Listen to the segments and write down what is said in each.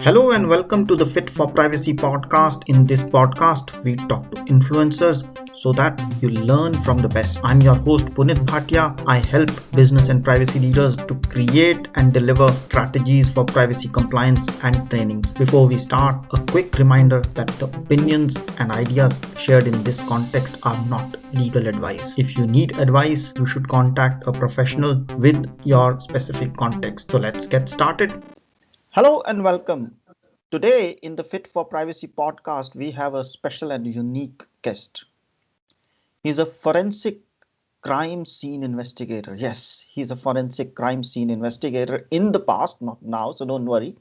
Hello and welcome to the FIT4Privacy Podcast. In this podcast, we talk to influencers so that you learn from the best. I'm your host Punit Bhatia. I help business and privacy leaders to create and deliver strategies for privacy compliance and trainings. Before we start, a quick reminder that the opinions and ideas shared in this context are not legal advice. If you need advice, you should contact a professional with your specific context. So let's get started. Hello and welcome. Today in the FIT4Privacy Podcast, we have a special and unique guest. He's a forensic crime scene investigator. Yes, he's a forensic crime scene investigator in the past, not now, so don't worry.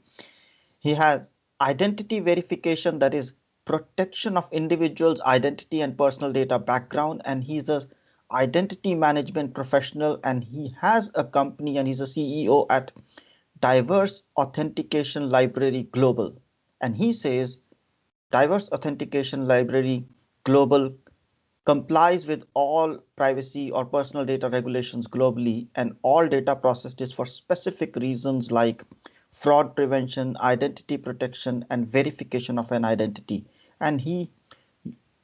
He has identity verification, that is protection of individuals' identity and personal data background, and he's a identity management professional, and he has a company and he's a CEO at Diverse Authentication Library Global. And he says Diverse Authentication Library Global complies with all privacy or personal data regulations globally, and all data processed is for specific reasons like fraud prevention, identity protection, and verification of an identity. And he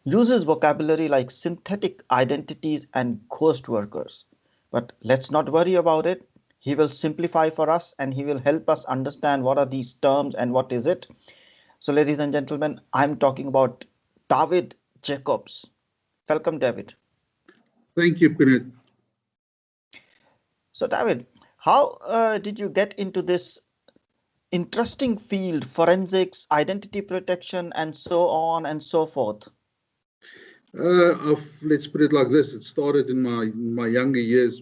uses vocabulary like synthetic identities and ghost workers. But let's not worry about it. He will simplify for us and he will help us understand what are these terms and what is it. So, ladies and gentlemen, I'm talking about Dawid Jacobs. Welcome, David. Thank you, Punit. So, David, how did you get into this interesting field, forensics, identity protection, and so on and so forth? Let's put it like this. It started in my younger years.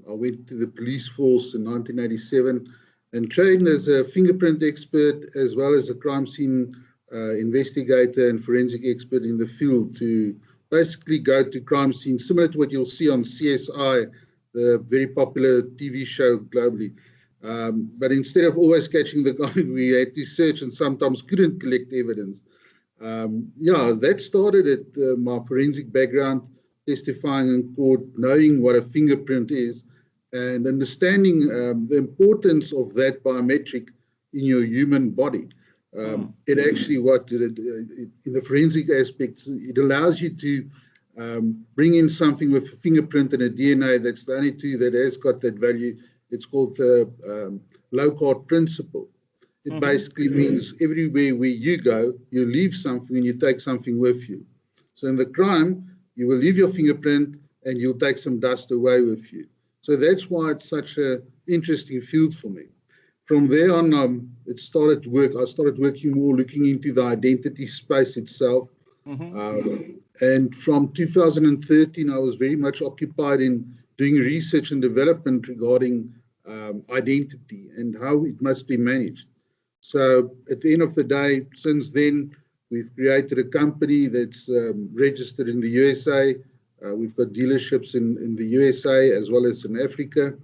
I went to the police force in 1987 and trained as a fingerprint expert as well as a crime scene investigator and forensic expert in the field to basically go to crime scenes, similar to what you'll see on CSI, the very popular TV show globally. But instead of always catching the guy, we had to search and sometimes couldn't collect evidence. That started at my forensic background, testifying in court, knowing what a fingerprint is, and understanding the importance of that biometric in your human body. It actually, in the forensic aspects, it allows you to bring in something with a fingerprint and a DNA. That's the only two that has got that value. It's called the low-card principle. It basically means everywhere where you go, you leave something and you take something with you. So in the crime, you will leave your fingerprint and you'll take some dust away with you. So that's why it's such an interesting field for me. From there on, it started to work. I started working more, looking into the identity space itself. And from 2013, I was very much occupied in doing research and development regarding identity and how it must be managed. So at the end of the day, since then, we've created a company that's registered in the USA. We've got dealerships in the USA as well as in Africa.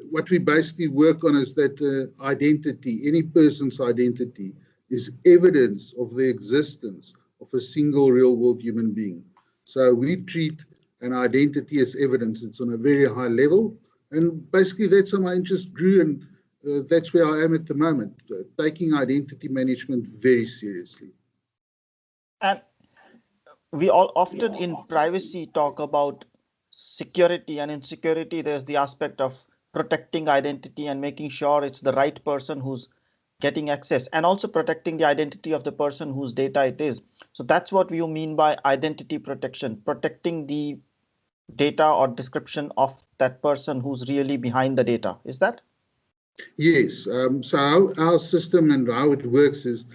What we basically work on is that identity, any person's identity, is evidence of the existence of a single real-world human being. So we treat an identity as evidence. It's on a very high level. And basically that's how my interest grew, and that's where I am at the moment, taking identity management very seriously. And we all often in privacy talk about security, and in security there's the aspect of protecting identity and making sure it's the right person who's getting access, and also protecting the identity of the person whose data it is. So that's what you mean by identity protection, protecting the data or description of that person who's really behind the data. Is that? Yes. So our system and how it works is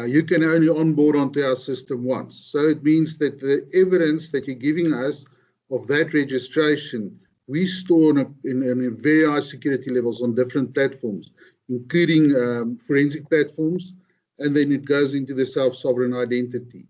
you can only onboard onto our system once. So it means that the evidence that you're giving us of that registration, we store in very high security levels on different platforms, including forensic platforms, and then it goes into the self-sovereign identity.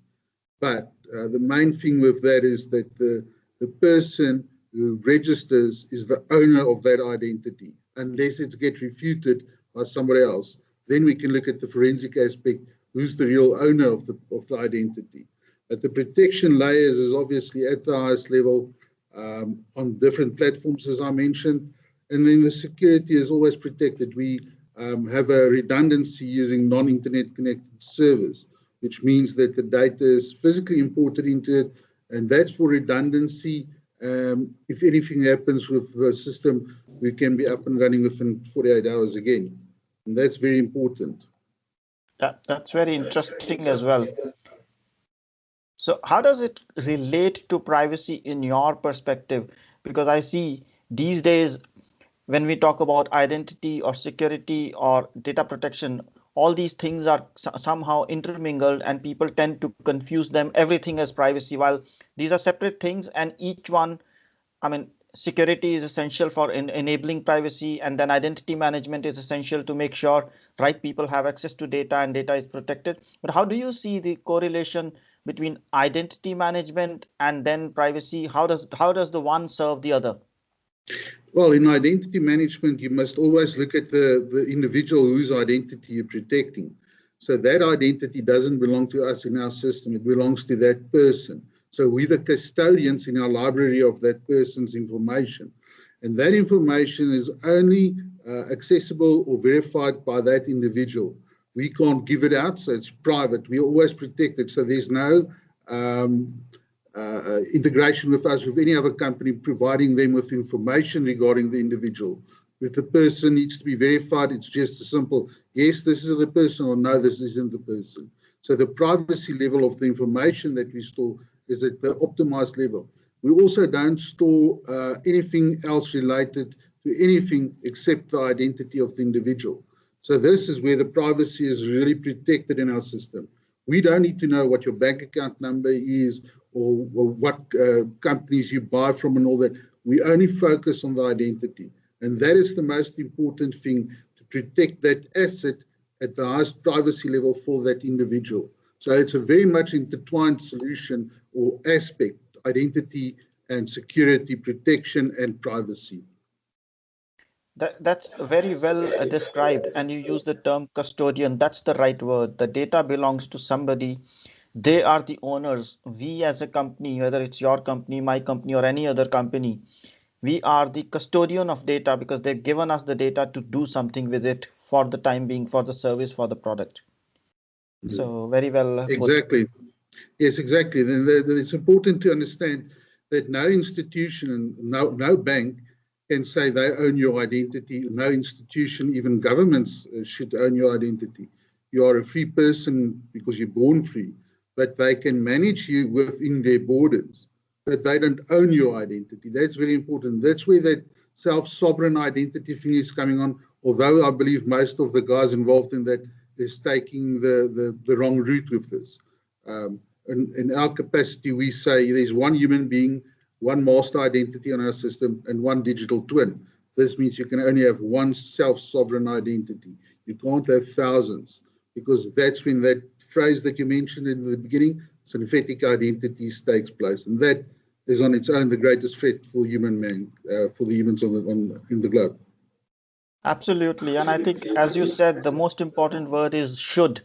But the main thing with that is that the person who registers is the owner of that identity, unless it gets refuted by somebody else. Then we can look at the forensic aspect, who's the real owner of the identity. But the protection layers is obviously at the highest level on different platforms, as I mentioned. And then the security is always protected. We have a redundancy using non-internet connected servers, which means that the data is physically imported into it, and that's for redundancy. If anything happens with the system, we can be up and running within 48 hours again. And that's very important. That's very interesting as well. So how does it relate to privacy in your perspective? Because I see these days when we talk about identity or security or data protection, all these things are somehow intermingled and people tend to confuse them everything as privacy, while these are separate things, and each one, I mean, security is essential for enabling privacy, and then identity management is essential to make sure right people have access to data and data is protected. But how do you see the correlation between identity management and then privacy? How does the one serve the other? Well, in identity management, you must always look at the individual whose identity you're protecting. So that identity doesn't belong to us in our system. It belongs to that person. So we're the custodians in our library of that person's information. And that information is only accessible or verified by that individual. We can't give it out, so it's private. We always protect it. So there's no integration with us, with any other company, providing them with information regarding the individual. If the person needs to be verified, it's just a simple, yes, this is the person, or no, this isn't the person. So the privacy level of the information that we store is at the optimized level. We also don't store anything else related to anything except the identity of the individual. So this is where the privacy is really protected in our system. We don't need to know what your bank account number is or what companies you buy from and all that. We only focus on the identity. And that is the most important thing, to protect that asset at the highest privacy level for that individual. So it's a very much intertwined solution or aspect: identity and security, protection and privacy. That's very well described, and you use the term custodian. That's the right word. The data belongs to somebody. They are the owners. We as a company, whether it's your company, my company, or any other company, we are the custodian of data because they've given us the data to do something with it for the time being, for the service, for the product. So very well put. Exactly. Yes, exactly. Then it's important to understand that no institution and no bank can say they own your identity. No institution, even governments, should own your identity. You are a free person because you're born free, but they can manage you within their borders, but they don't own your identity. That's very important. That's where that self-sovereign identity thing is coming on, although I believe most of the guys involved in that is taking the wrong route with this. In our capacity, we say there's one human being, one master identity on our system, and one digital twin. This means you can only have one self-sovereign identity. You can't have thousands, because that's when that phrase that you mentioned in the beginning, synthetic identities, takes place. And that is on its own the greatest threat for for the humans in the globe. Absolutely. And I think, as you said, the most important word is should.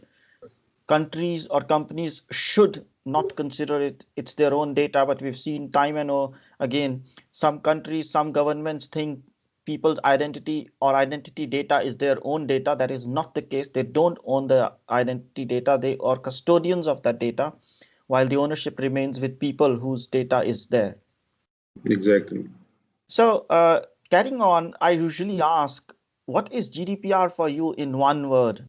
Countries or companies should not consider it's their own data, but we've seen time and again, some countries, some governments think people's identity or identity data is their own data. That is not the case. They don't own the identity data. They are custodians of that data, while the ownership remains with people whose data is there. Exactly. So carrying on, I usually ask, what is GDPR for you in one word?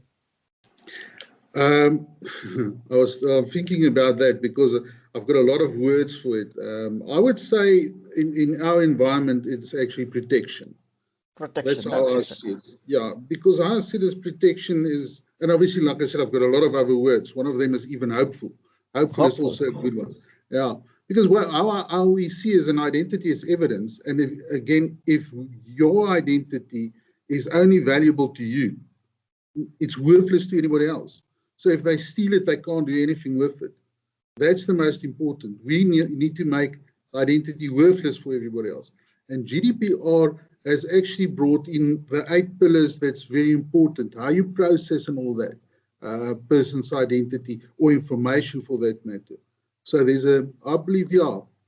I was thinking about that because I've got a lot of words for it. I would say in our environment, it's actually protection. That's how I see it. Yeah, because I see this protection is, and obviously, like I said, I've got a lot of other words. One of them is even hopeful. Hopeful is also a good one. Yeah, because how we see as an identity is evidence. And if your identity is only valuable to you, it's worthless to anybody else. So if they steal it, they can't do anything with it. That's the most important. We need to make identity worthless for everybody else. And GDPR has actually brought in the 8 pillars that's very important. How you process and all that, person's identity or information for that matter. So there's I believe,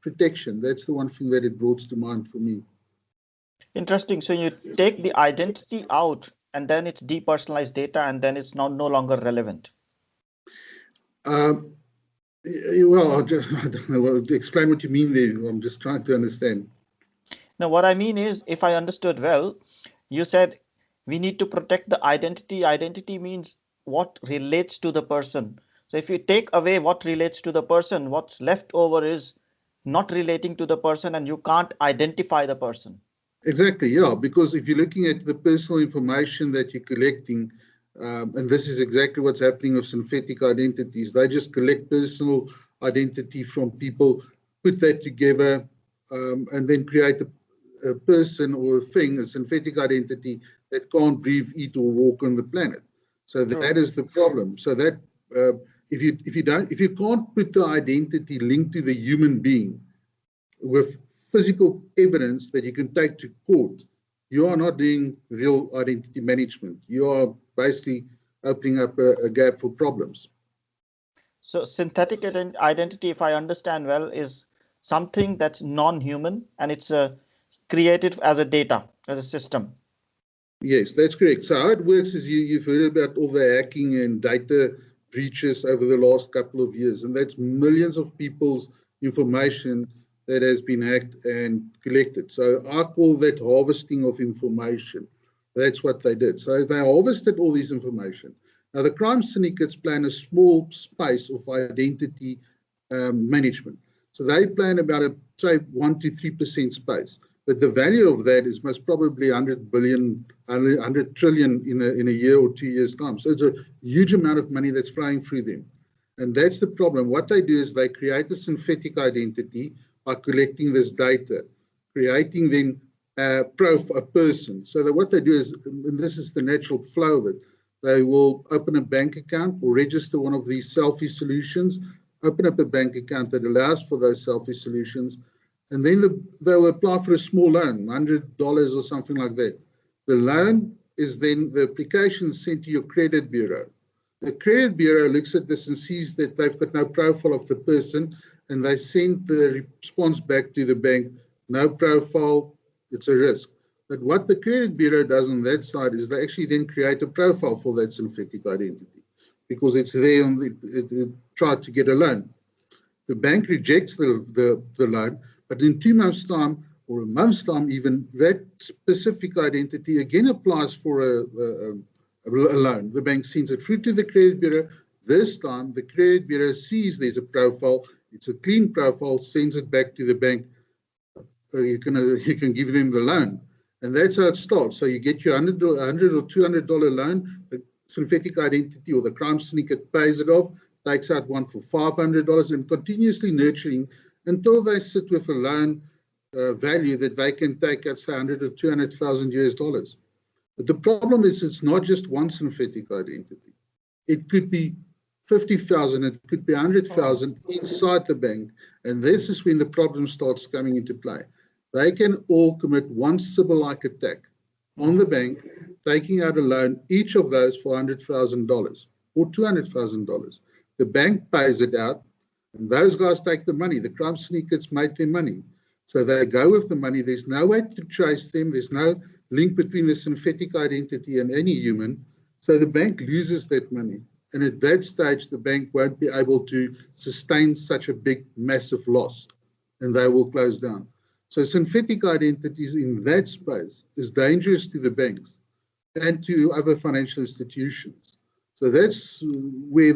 protection. That's the one thing that it brought to mind for me. Interesting. So you take the identity out and then it's depersonalized data, and then it's no longer relevant? Well, I don't know. Explain what you mean there. I'm just trying to understand. Now, what I mean is, if I understood well, you said we need to protect the identity. Identity means what relates to the person. So if you take away what relates to the person, what's left over is not relating to the person, and you can't identify the person. Exactly, yeah, because if you're looking at the personal information that you're collecting, and this is exactly what's happening with synthetic identities, they just collect personal identity from people, put that together, and then create a person or a thing, a synthetic identity that can't breathe, eat, or walk on the planet. So that is the problem. So that if you can't put the identity linked to the human being with physical evidence that you can take to court, you are not doing real identity management. You are basically opening up a gap for problems. So synthetic identity, if I understand well, is something that's non-human, and it's created as a data, as a system. Yes, that's correct. So how it works is you've heard about all the hacking and data breaches over the last couple of years, and that's millions of people's information that has been hacked and collected. So I call that harvesting of information. That's what they did. So they harvested all this information. Now the crime syndicates plan a small space of identity management. So they plan about say 1 to 3% space. But the value of that is most probably 100 billion, 100 trillion in a year or 2 years' time. So it's a huge amount of money that's flowing through them. And that's the problem. What they do is they create a synthetic identity by collecting this data, creating then a person. So that what they do is, and this is the natural flow of it, they will open a bank account or register one of these selfie solutions, open up a bank account that allows for those selfie solutions, and then they'll apply for a small loan, $100 or something like that. The loan is then the application sent to your credit bureau. The credit bureau looks at this and sees that they've got no profile of the person, and they send the response back to the bank, no profile, it's a risk. But what the credit bureau does on that side is they actually then create a profile for that synthetic identity because it's there on it tried to get a loan. The bank rejects the loan, but in 2 months' time or a month's time even, that specific identity again applies for a loan. The bank sends it through to the credit bureau. This time, the credit bureau sees there's a profile. It's a clean profile, sends it back to the bank. You can give them the loan. And that's how it starts. So you get your $100 or $200 loan, the synthetic identity or the crime syndicate pays it off, takes out one for $500 and continuously nurturing until they sit with a loan value that they can take at, say, 100 or 200,000 US dollars. But the problem is it's not just one synthetic identity. It could be 50,000, it could be 100,000 inside the bank. And this is when the problem starts coming into play. They can all commit one Sybil-like attack on the bank, taking out a loan, each of those for $100,000 or $200,000. The bank pays it out, and those guys take the money. The crime syndicates made their money. So they go with the money. There's no way to trace them. There's no link between the synthetic identity and any human. So the bank loses that money. And at that stage, the bank won't be able to sustain such a big, massive loss, and they will close down. So synthetic identities in that space is dangerous to the banks and to other financial institutions. So that's where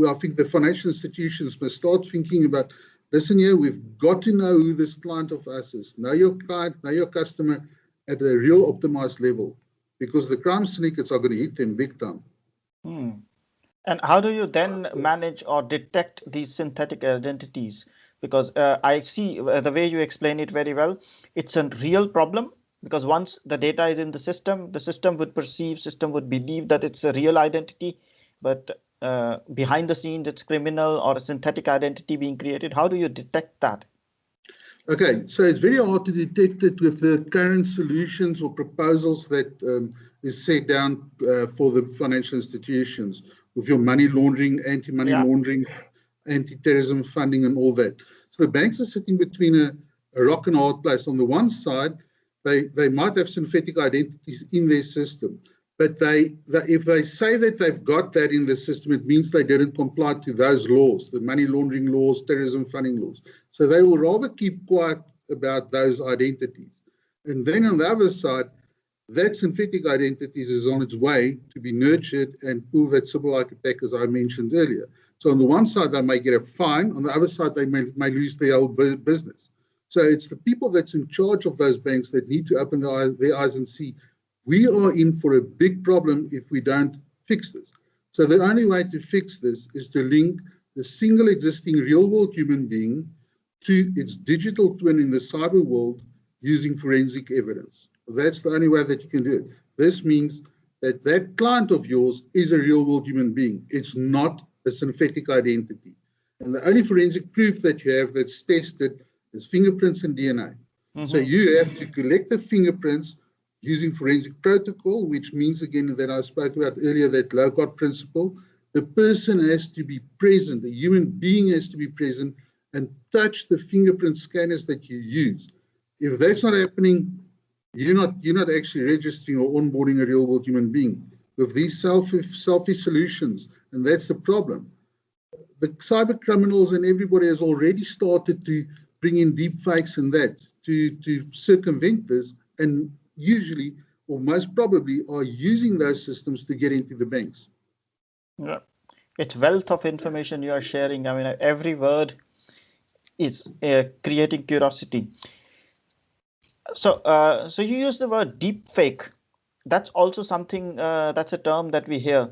I think the financial institutions must start thinking about, listen here, we've got to know who this client of us is. Know your client, know your customer at a real optimized level, because the crime syndicates are going to hit them big time. And how do you then manage or detect these synthetic identities? Because I see the way you explain it very well, it's a real problem, because once the data is in the system would perceive, system would believe that it's a real identity, but behind the scenes it's criminal or a synthetic identity being created. How do you detect that? Okay, so it's very hard to detect it with the current solutions or proposals that is set down for the financial institutions, with your money laundering, anti-money laundering, anti-terrorism funding and all that. So the banks are sitting between a rock and a hard place. On the one side, they might have synthetic identities in their system, But if they say that they've got that in the system, it means they didn't comply to those laws, the money laundering laws, terrorism funding laws. So they will rather keep quiet about those identities. And then on the other side, that synthetic identities is on its way to be nurtured and pull that Sybil-like attack, as I mentioned earlier. So on the one side, they may get a fine. On the other side, they may lose their whole business. So it's the people that's in charge of those banks that need to open their eyes and see, we are in for a big problem if we don't fix this. So the only way to fix this is to link the single existing real-world human being to its digital twin in the cyber world using forensic evidence. That's the only way that you can do it. This means that that client of yours is a real-world human being. It's not a synthetic identity. And the only forensic proof that you have that's tested is fingerprints and DNA. So you have to collect the fingerprints using forensic protocol, which means, again, that I spoke about earlier, that low-code principle. The person has to be present, the human being has to be present and touch the fingerprint scanners that you use. If that's not happening, you're not actually registering or onboarding a real-world human being. With these selfie solutions, and that's the problem. The cyber criminals and everybody has already started to bring in deep fakes and that to circumvent this, and usually, or most probably, are using those systems to get into the banks. Yeah, it's wealth of information you are sharing. I mean, every word is creating curiosity. So, so you use the word deep fake. That's also something. That's a term that we hear.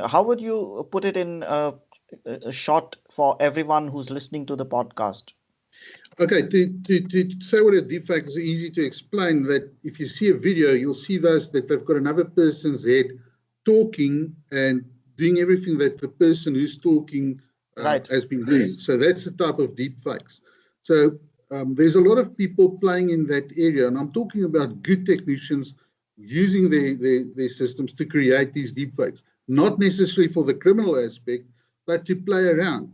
How would you put it in a short for everyone who's listening to the podcast? Okay, to say what a deepfake is easy to explain. That if you see a video, you'll see those that they've got another person's head talking and doing everything that the person who's talking has been doing. So that's the type of deepfakes. So there's a lot of people playing in that area, and I'm talking about good technicians using their systems to create these deepfakes, not necessarily for the criminal aspect, but to play around.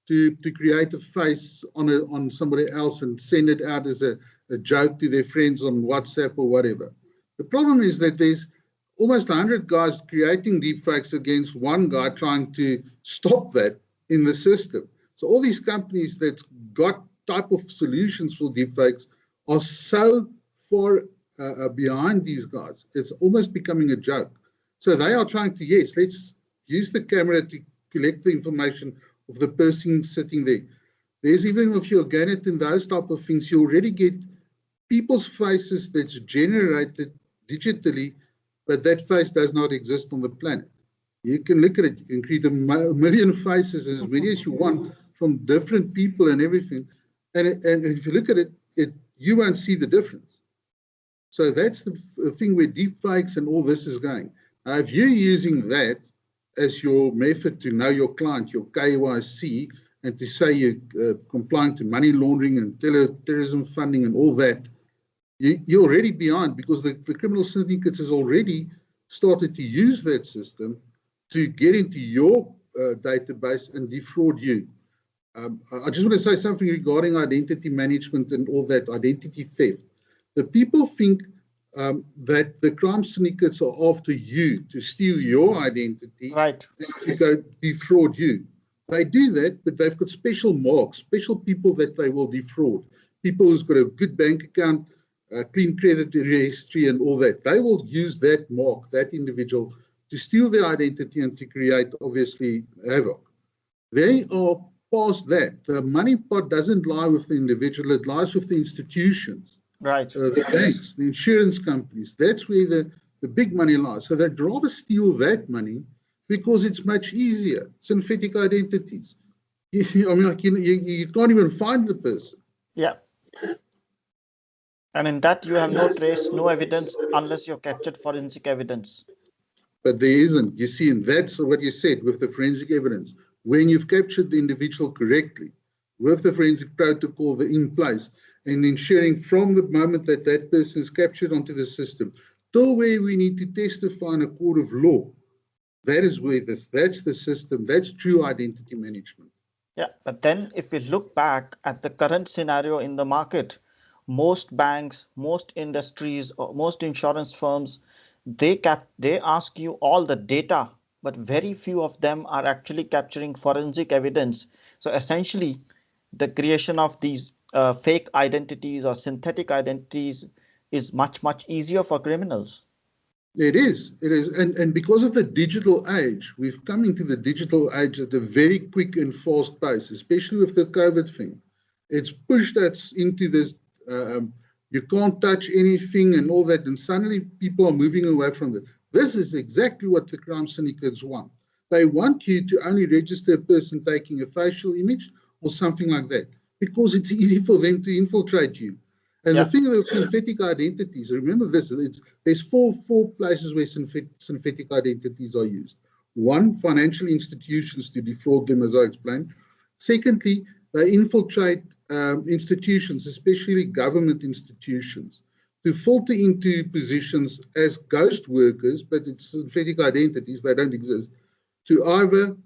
To create a face on somebody else and send it out as a joke to their friends on WhatsApp or whatever. The problem is that there's almost 100 guys creating deepfakes against one guy trying to stop that in the system. So all these companies that's got type of solutions for deepfakes are so far behind these guys. It's almost becoming a joke. So they are trying to, yes, let's use the camera to collect the information of the person sitting there. There's even, if you organize it in those type of things, you already get people's faces that's generated digitally, but that face does not exist on the planet. You can look at it, you can create a million faces, as many as you want, from different people and everything. And if you look at it, you won't see the difference. So that's the thing where deepfakes and all this is going. Now, if you're using that as your method to know your client, your KYC, and to say you're complying to money laundering and terrorism funding and all that, you're already behind, because the criminal syndicates has already started to use that system to get into your database and defraud you. I just want to say something regarding identity management and all that, identity theft. The people think that the crime syndicates are after you to steal your identity, right, and to go defraud you. They do that, but they've got special marks, special people that they will defraud. People who's got a good bank account, clean credit history and all that. They will use that mark, that individual, to steal their identity and to create, obviously, havoc. They are past that. The money pot doesn't lie with the individual, it lies with the institutions. Right. The banks, the insurance companies, that's where the big money lies. So they'd rather steal that money because it's much easier. Synthetic identities. You can't even find the person. Yeah. And in that, you have no trace, no evidence, unless you've captured forensic evidence. But there isn't. You see, and that's what you said with the forensic evidence. When you've captured the individual correctly, with the forensic protocol in place, and ensuring from the moment that that person is captured onto the system till where we need to testify in a court of law, that is where that's the system, that's true identity management. Yeah, but then if we look back at the current scenario in the market, most banks, most industries, or most insurance firms, they ask you all the data, but very few of them are actually capturing forensic evidence. So essentially, the creation of these fake identities or synthetic identities is much easier for criminals. It is. It is. And because of the digital age, we've come into the digital age at a very quick and fast pace, especially with the COVID thing. It's pushed us into this, you can't touch anything and all that, and suddenly people are moving away from that. This is exactly what the crime syndicates want. They want you to only register a person taking a facial image or something like that, because it's easy for them to infiltrate you. And the thing with synthetic identities, remember this, there's four places where synthetic identities are used. One, financial institutions to defraud them, as I explained. Secondly, they infiltrate institutions, especially government institutions, to filter into positions as ghost workers, but it's synthetic identities, they don't exist, to either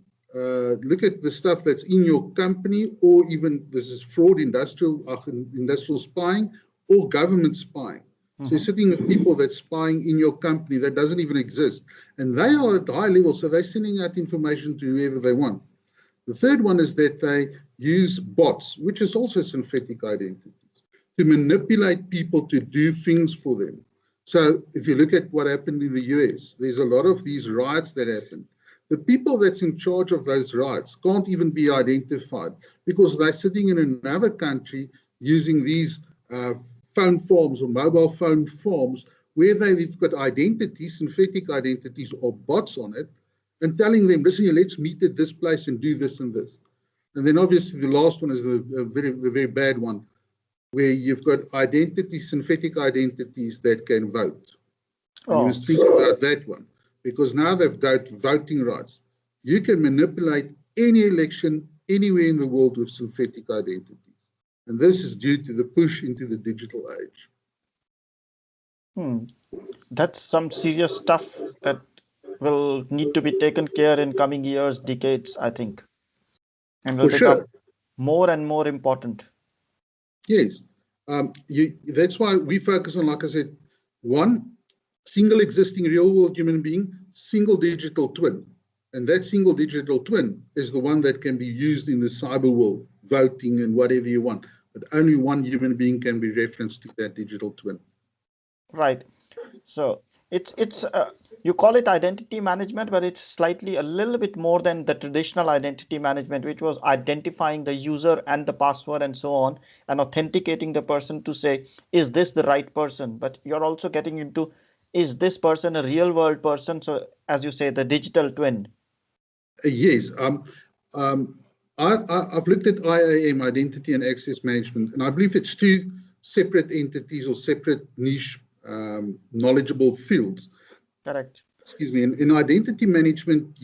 look at the stuff that's in your company, or even this is fraud, industrial spying, or government spying. So you're sitting with people that's spying in your company that doesn't even exist. And they are at high level, so they're sending out information to whoever they want. The third one is that they use bots, which is also synthetic identities, to manipulate people to do things for them. So if you look at what happened in the US, there's a lot of these riots that happened. The people that's in charge of those riots can't even be identified because they're sitting in another country using these phone forms or mobile phone forms where they've got identities, synthetic identities or bots on it, and telling them, listen, let's meet at this place and do this and this. And then obviously the last one is the very bad one, where you've got synthetic identities that can vote. And you must think about that one, because now they've got voting rights. You can manipulate any election anywhere in the world with synthetic identities. And this is due to the push into the digital age. That's some serious stuff that will need to be taken care in coming years, decades, I think. And will become more and more important. Yes. That's why we focus on, like I said, one, single existing real world human being, single digital twin. And that single digital twin is the one that can be used in the cyber world, voting and whatever you want. But only one human being can be referenced to that digital twin. Right. So it's you call it identity management, but it's slightly a little bit more than the traditional identity management, which was identifying the user and the password and so on, and authenticating the person to say, is this the right person? But you're also getting into, is this person a real world person? So as you say, the digital twin. Yes. I've looked at IAM, Identity and Access Management, and I believe it's two separate entities or separate niche knowledgeable fields. Correct. Excuse me. In identity management,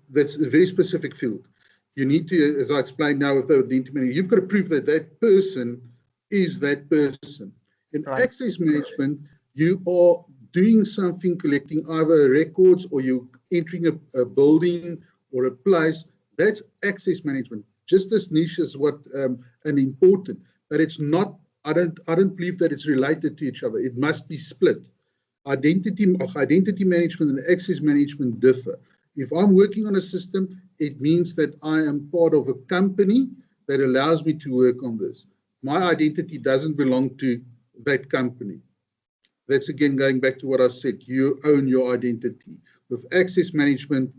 that's a very specific field. You need to, as I explained now with the identity management, you've got to prove that that person is that person. In access management, you are doing something, collecting either records or you're entering a building or a place. That's access management. Just as niche as what and important, but it's not. I don't believe that it's related to each other. It must be split. Identity management and access management differ. If I'm working on a system, it means that I am part of a company that allows me to work on this. My identity doesn't belong to that company. That's again going back to what I said. You own your identity. With access management,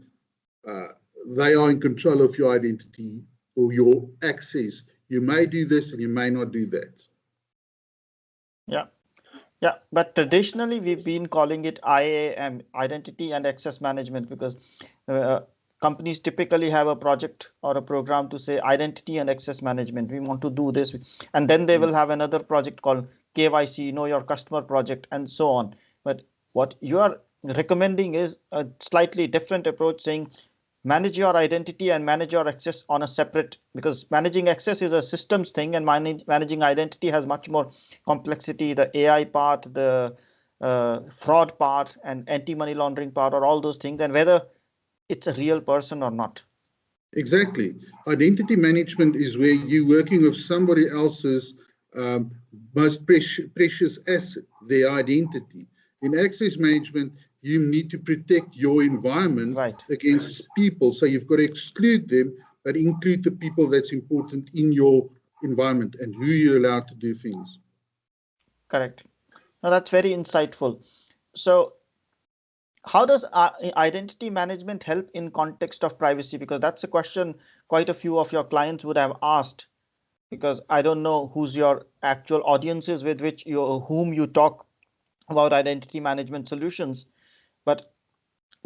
they are in control of your identity or your access. You may do this and you may not do that. Yeah, but traditionally we've been calling it IAM, Identity and Access Management, because companies typically have a project or a program to say identity and access management. We want to do this, and then they will have another project called KYC, Know Your Customer project, and so on. But what you are recommending is a slightly different approach, saying manage your identity and manage your access on a separate, because managing access is a systems thing and managing identity has much more complexity, the AI part, the fraud part and anti-money laundering part, or all those things, and whether it's a real person or not. Exactly. Identity management is where you're working with somebody else's most precious asset, their identity. In access management, you need to protect your environment Right. against people. So you've got to exclude them, but include the people that's important in your environment and who you're allowed to do things. Correct. Now that's very insightful. So how does identity management help in context of privacy? Because that's a question quite a few of your clients would have asked, because I don't know who's your actual audiences with which whom you talk about identity management solutions, but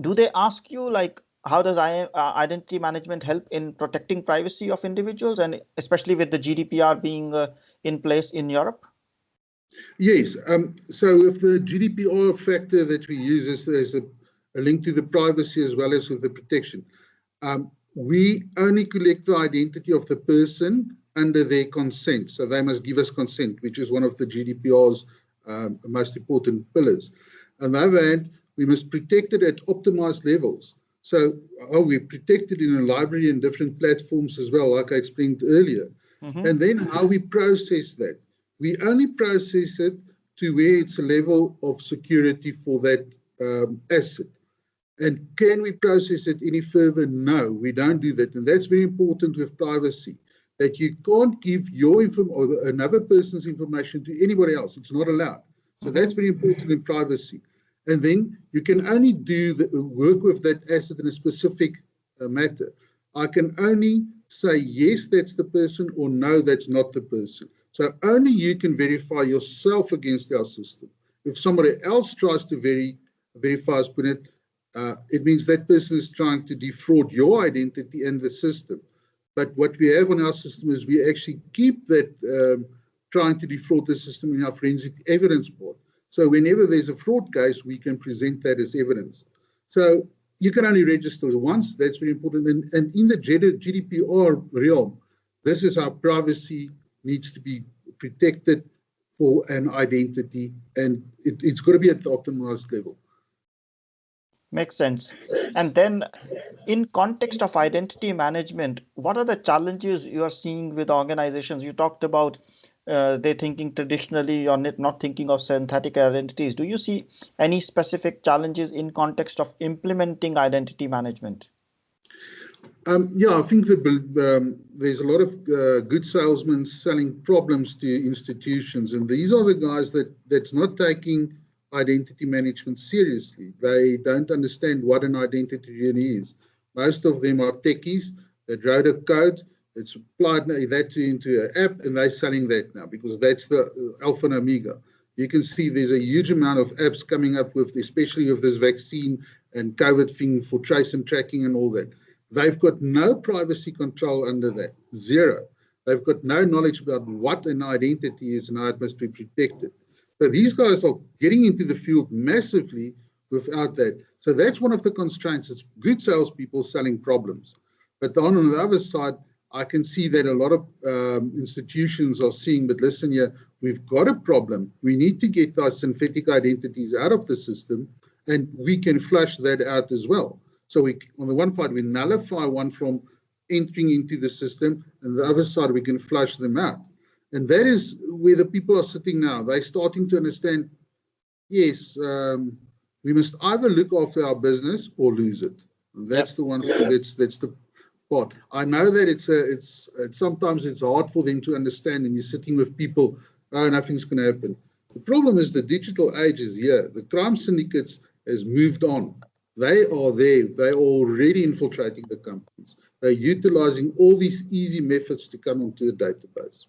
do they ask you like how does identity management help in protecting privacy of individuals, and especially with the GDPR being in place in Europe? Yes. So with the GDPR factor that we use, there's a link to the privacy as well as with the protection. We only collect the identity of the person under their consent. So they must give us consent, which is one of the GDPR's most important pillars. On the other hand, we must protect it at optimized levels. So we protect it in a library and different platforms as well, like I explained earlier. Mm-hmm. And then how we process that. We only process it to where it's a level of security for that asset. And can we process it any further? No, we don't do that. And that's very important with privacy, that you can't give your or another person's information to anybody else. It's not allowed. So that's very important in privacy. And then you can only do the work with that asset in a specific matter. I can only say, yes, that's the person, or no, that's not the person. So only you can verify yourself against our system. If somebody else tries to verify us, Punit, it means that person is trying to defraud your identity and the system. But what we have on our system is we actually keep that trying to defraud the system in our forensic evidence board. So whenever there's a fraud case, we can present that as evidence. So you can only register once. That's very important. And in the GDPR realm, this is how privacy needs to be protected for an identity, and it's got to be at the optimized level. Makes sense. And then in context of identity management, what are the challenges you are seeing with organizations? You talked about they're thinking traditionally or not thinking of synthetic identities. Do you see any specific challenges in context of implementing identity management? Yeah, I think that there's a lot of good salesmen selling problems to institutions, and these are the guys that's not taking identity management seriously. They don't understand what an identity really is. Most of them are techies that wrote a code, it's applied that into an app, and they're selling that now because that's the alpha and omega. You can see there's a huge amount of apps coming up with, especially with this vaccine and COVID thing for trace and tracking and all that. They've got no privacy control under that, zero. They've got no knowledge about what an identity is and how it must be protected. So these guys are getting into the field massively without that. So that's one of the constraints. It's good salespeople selling problems. But on the other side, I can see that a lot of institutions are seeing, but listen here, we've got a problem. We need to get our synthetic identities out of the system, and we can flush that out as well. So we, on the one side, we nullify one from entering into the system, and the other side, we can flush them out. And that is where the people are sitting now. They're starting to understand, yes, we must either look after our business or lose it. And that's the one thing, that's the part. I know that it's sometimes it's hard for them to understand, and you're sitting with people, oh, nothing's going to happen. The problem is the digital age is here. The crime syndicates has moved on. They are there. They're already infiltrating the companies. They're utilizing all these easy methods to come into the database.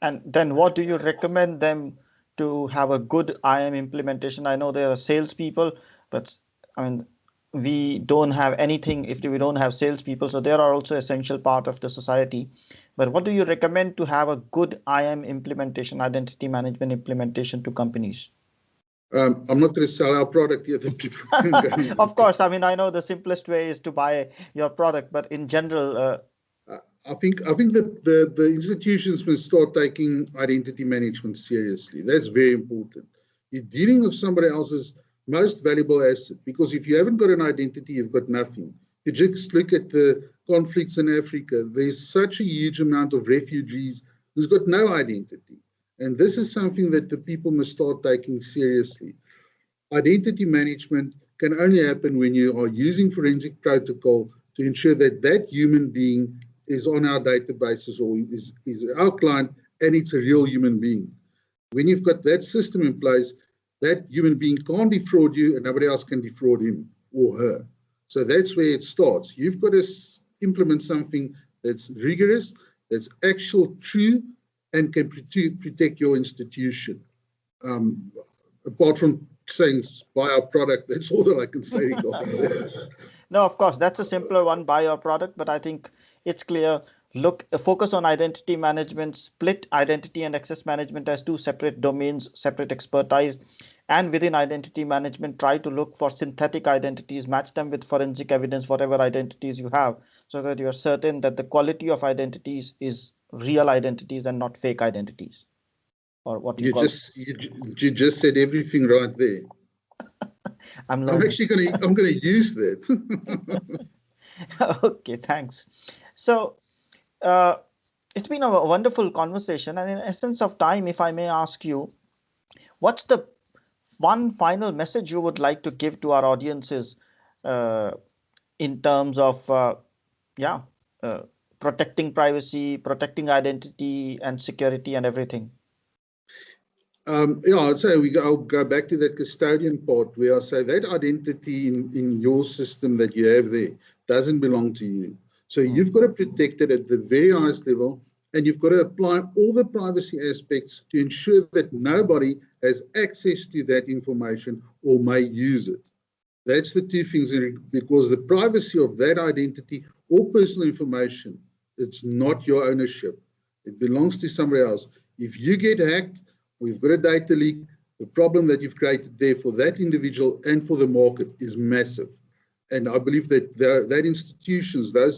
And then what do you recommend them to have a good IAM implementation? I know there are salespeople, but I mean, we don't have anything if we don't have salespeople. So they are also essential part of the society. But what do you recommend to have a good IAM implementation, identity management implementation to companies? I'm not going to sell our product yet. Of course, I mean, I know the simplest way is to buy your product, but in general, I think that the institutions must start taking identity management seriously. That's very important. You're dealing with somebody else's most valuable asset, because if you haven't got an identity, you've got nothing. You just look at the conflicts in Africa. There's such a huge amount of refugees who's got no identity. And this is something that the people must start taking seriously. identity management can only happen when you are using forensic protocol to ensure that that human being is on our databases or is our client and it's a real human being. When you've got that system in place, that human being can't defraud you and nobody else can defraud him or her. So that's where it starts. You've got to implement something that's rigorous, that's actual true, and can protect your institution. Apart from saying buy our product, that's all that I can say regarding that. No, of course, that's a simpler one, buy your product, but I think it's clear. Focus on identity management, split identity and access management as two separate domains, separate expertise. And within identity management, try to look for synthetic identities, match them with forensic evidence, whatever identities you have, so that you are certain that the quality of identities is real identities and not fake identities. Or what you just said everything right there. I'm gonna use that. Okay, thanks. So it's been a wonderful conversation, and in essence of time, if I may ask you, what's the one final message you would like to give to our audiences in terms of protecting privacy, protecting identity and security and everything? I'd say I'll go back to that custodian part where I say that identity in your system that you have there doesn't belong to you. So you've got to protect it at the very highest level, and you've got to apply all the privacy aspects to ensure that nobody has access to that information or may use it. That's the two things, because the privacy of that identity or personal information, it's not your ownership. It belongs to somebody else. If you get hacked, we've got a data leak, the problem that you've created there for that individual and for the market is massive. And I believe that those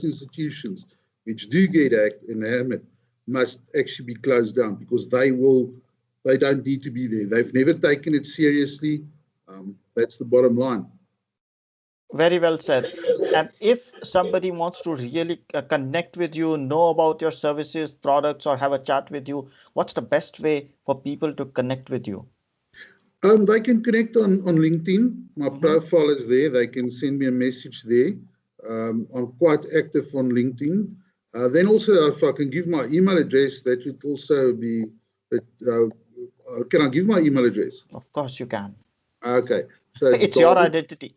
institutions which do get hacked and ham it must actually be closed down, because they don't need to be there. They've never taken it seriously. That's the bottom line. Very well said. And if somebody wants to really connect with you, know about your services, products, or have a chat with you, what's the best way for people to connect with you? They can connect on LinkedIn. My profile is there. They can send me a message there. I'm quite active on LinkedIn. Then also, if I can give my email address, that would also be... can I give my email address? Of course you can. Okay. So it's your identity.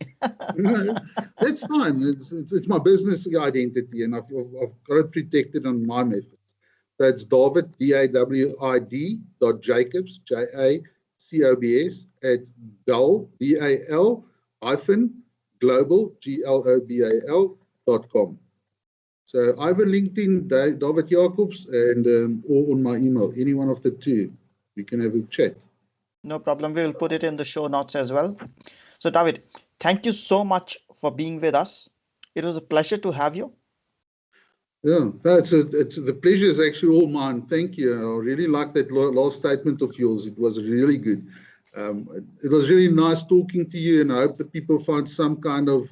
No, that's fine. It's my business identity, and I've got it protected on my methods. So it's Dawid, Dawid.Jacobs, Jacobs @DAL, DAL-global, global.com. So either LinkedIn, Dawid Jacobs, and or on my email, any one of the two. We can have a chat. No problem. We will put it in the show notes as well. So Dawid, thank you so much for being with us. It was a pleasure to have you. Yeah, the pleasure is actually all mine. Thank you. I really like that last statement of yours. It was really good. It was really nice talking to you, and I hope that people find some kind of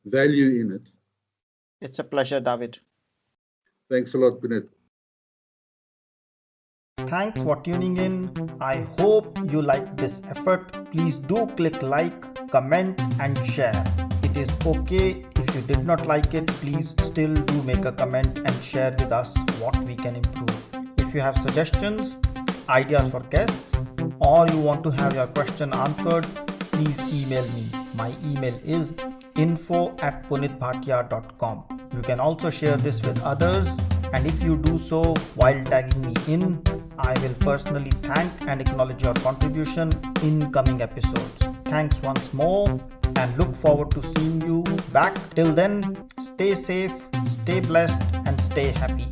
value in it. It's a pleasure, Dawid. Thanks a lot, Punit. Thanks for tuning in. I hope you liked this effort. Please do click like, comment and share. It is okay if you did not like it. Please still do make a comment and share with us what we can improve. If you have suggestions, ideas for guests, or you want to have your question answered, please email me. My email is info@punitbhatia.com. You can also share this with others, and if you do so while tagging me in, I will personally thank and acknowledge your contribution in coming episodes. Thanks once more, and look forward to seeing you back. Till then, stay safe, stay blessed, and stay happy.